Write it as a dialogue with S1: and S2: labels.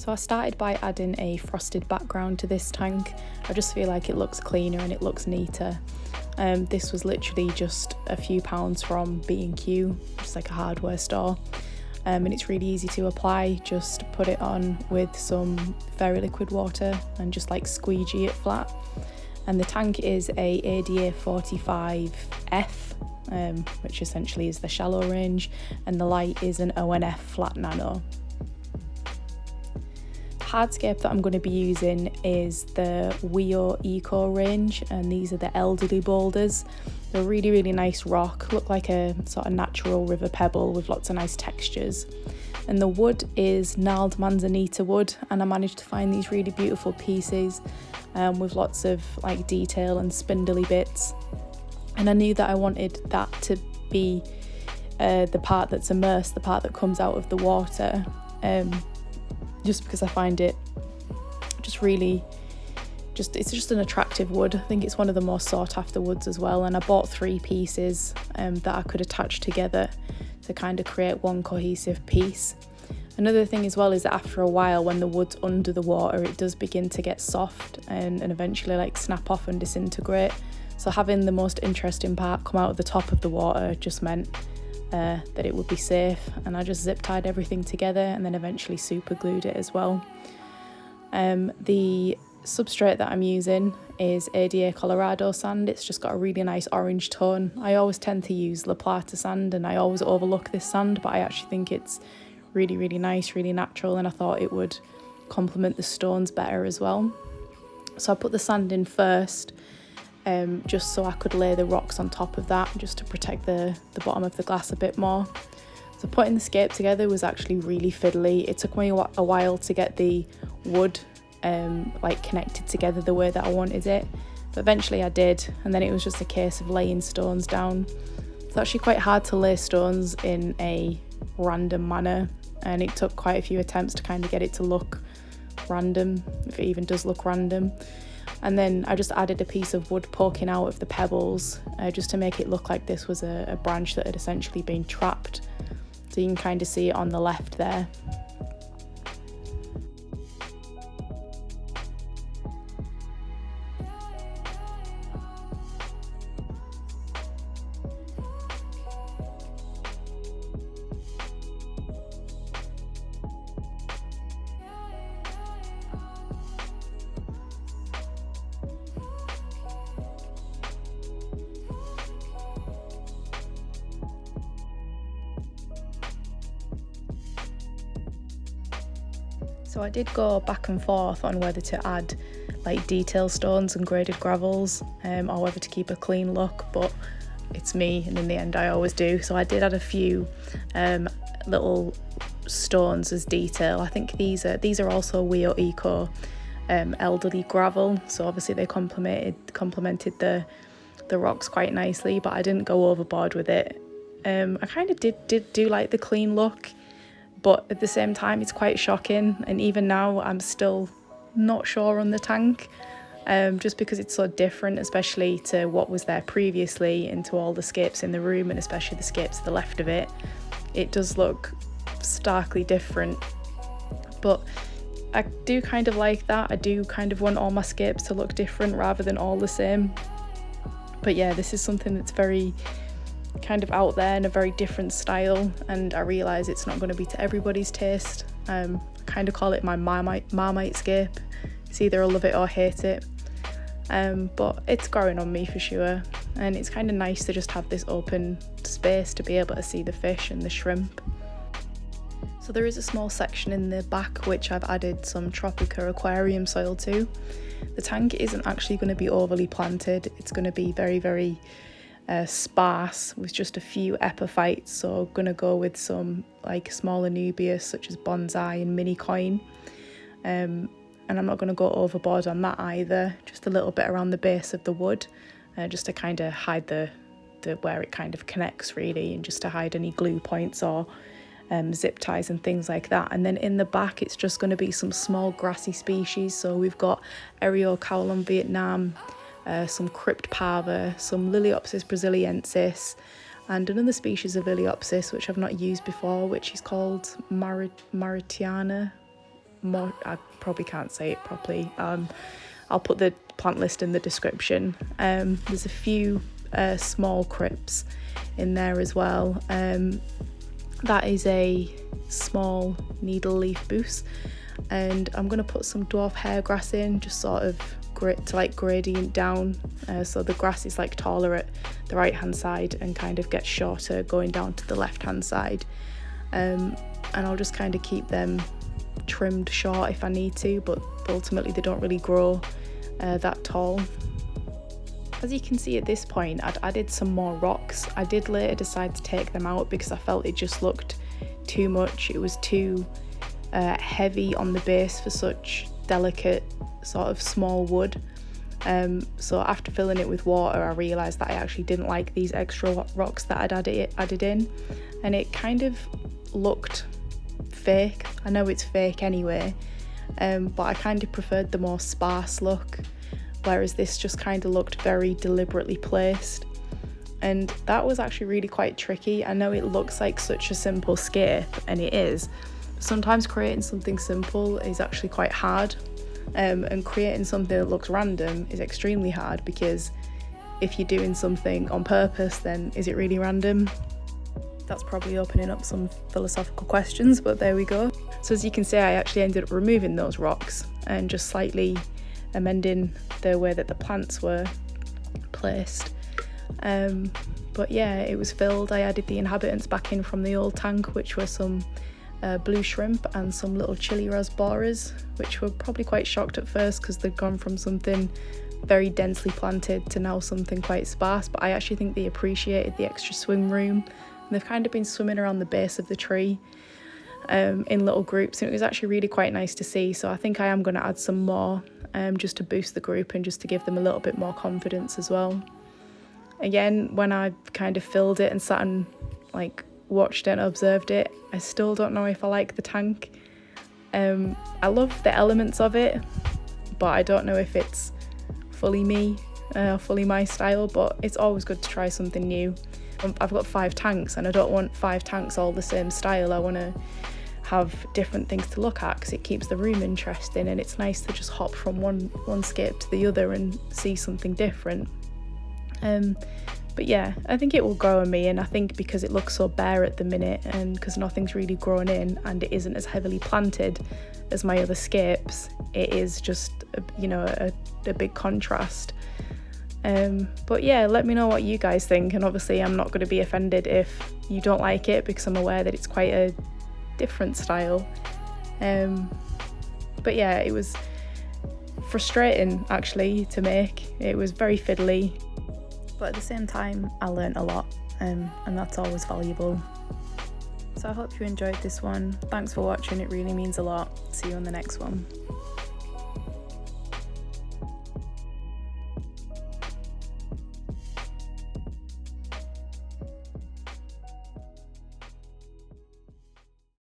S1: So I started by adding a frosted background to this tank. I just feel like it looks cleaner and it looks neater. This was literally just a few pounds from B&Q, just like a hardware store. And it's really easy to apply. Just put it on with some fairy liquid water and just like squeegee it flat. And the tank is a ADA 45F, which essentially is the shallow range, and the light is an ONF flat nano. The hardscape that I'm going to be using is the WEO Eco range, and these are the elderly boulders. They're really, really nice rock, look like a sort of natural river pebble with lots of nice textures. And the wood is gnarled manzanita wood, and I managed to find these really beautiful pieces with lots of like detail and spindly bits. And I knew that I wanted that to be the part that's immersed, the part that comes out of the water, just because I find it it's just an attractive wood. I think it's one of the more sought after woods as well, and I bought 3 pieces that I could attach together to kind of create one cohesive piece. Another thing as well is that after a while, when the wood's under the water, it does begin to get soft and eventually like snap off and disintegrate. So having the most interesting part come out of the top of the water just meant that it would be safe, and I just zip tied everything together and then eventually super glued it as well. The substrate that I'm using is ADA Colorado sand. It's just got a really nice orange tone. I always tend to use La Plata sand and I always overlook this sand, but I actually think it's really, really nice, really natural, and I thought it would complement the stones better as well. So I put the sand in first, just so I could lay the rocks on top of that, just to protect the bottom of the glass a bit more. So putting the scape together was actually really fiddly. It took me a while to get the wood like connected together the way that I wanted it, but eventually I did, and then it was just a case of laying stones down. It's actually quite hard to lay stones in a random manner, and it took quite a few attempts to kind of get it to look random, if it even does look random. And then I just added a piece of wood poking out of the pebbles, just to make it look like this was a branch that had essentially been trapped. So you can kind of see it on the left there. So I did go back and forth on whether to add like detail stones and graded gravels, or whether to keep a clean look, but it's me, and in the end I always do. So I did add a few little stones as detail. I think these are also WEO Eco elderly gravel, so obviously they complemented the rocks quite nicely, but I didn't go overboard with it. I kind of did do like the clean look, but at the same time it's quite shocking, and even now I'm still not sure on the tank, just because it's so different, especially to what was there previously and to all the scapes in the room, and especially the scapes to the left of it. It does look starkly different, but I do kind of like that. I do kind of want all my scapes to look different rather than all the same. But yeah, this is something that's very kind of out there in a very different style, and I realise it's not going to be to everybody's taste. I kind of call it my Marmite scape. It's either I love it or hate it, but it's growing on me for sure, and it's kind of nice to just have this open space to be able to see the fish and the shrimp. So there is a small section in the back which I've added some Tropica aquarium soil to. The tank isn't actually going to be overly planted. It's going to be very, very sparse with just a few epiphytes, so I'm going to go with some like small anubias such as bonsai and mini coin, and I'm not going to go overboard on that either, just a little bit around the base of the wood, just to kind of hide the where it kind of connects really, and just to hide any glue points or zip ties and things like that. And then in the back it's just going to be some small grassy species, so we've got Eriocaulon Vietnam, some crypt parva, some Liliopsis brasiliensis, and another species of Liliopsis which I've not used before, which is called Maritiana. more, I probably can't say it properly. I'll put the plant list in the description. There's a few small crypts in there as well. That is a small needle leaf boos, and I'm going to put some dwarf hairgrass in, just sort of gradient down, so the grass is like taller at the right hand side and kind of gets shorter going down to the left hand side, and I'll just kind of keep them trimmed short if I need to, but ultimately they don't really grow that tall. As you can see at this point, I'd added some more rocks. I did later decide to take them out because I felt it just looked too much. It was too heavy on the base for such delicate sort of small wood. So after filling it with water, I realised that I actually didn't like these extra rocks that I'd added in, and it kind of looked fake. I know it's fake anyway, but I kind of preferred the more sparse look, whereas this just kind of looked very deliberately placed, and that was actually really quite tricky. I know it looks like such a simple scape, and it is. Sometimes creating something simple is actually quite hard, and creating something that looks random is extremely hard, because if you're doing something on purpose, then is it really random? That's probably opening up some philosophical questions, but there we go. So as you can see, I actually ended up removing those rocks and just slightly amending the way that the plants were placed. But yeah, it was filled. I added the inhabitants back in from the old tank, which were some blue shrimp and some little chili rasboras, which were probably quite shocked at first because they'd gone from something very densely planted to now something quite sparse, but I actually think they appreciated the extra swim room. And they've kind of been swimming around the base of the tree in little groups, and it was actually really quite nice to see. So I think I am going to add some more just to boost the group and just to give them a little bit more confidence as well. Again, when I kind of filled it and sat and like watched it and observed it, I still don't know if I like the tank. I love the elements of it, but I don't know if it's fully me, fully my style, but it's always good to try something new. I've got 5 tanks and I don't want 5 tanks all the same style. I want to have different things to look at because it keeps the room interesting, and it's nice to just hop from one scape to the other and see something different. But yeah, I think it will grow on me, and I think because it looks so bare at the minute and because nothing's really grown in and it isn't as heavily planted as my other scapes, it is just a big contrast. But yeah, let me know what you guys think, and obviously I'm not going to be offended if you don't like it because I'm aware that it's quite a different style. But yeah, it was frustrating actually to make. It was very fiddly, but at the same time I learnt a lot, and that's always valuable. So I hope you enjoyed this one. Thanks for watching, it really means a lot. See you on the next one.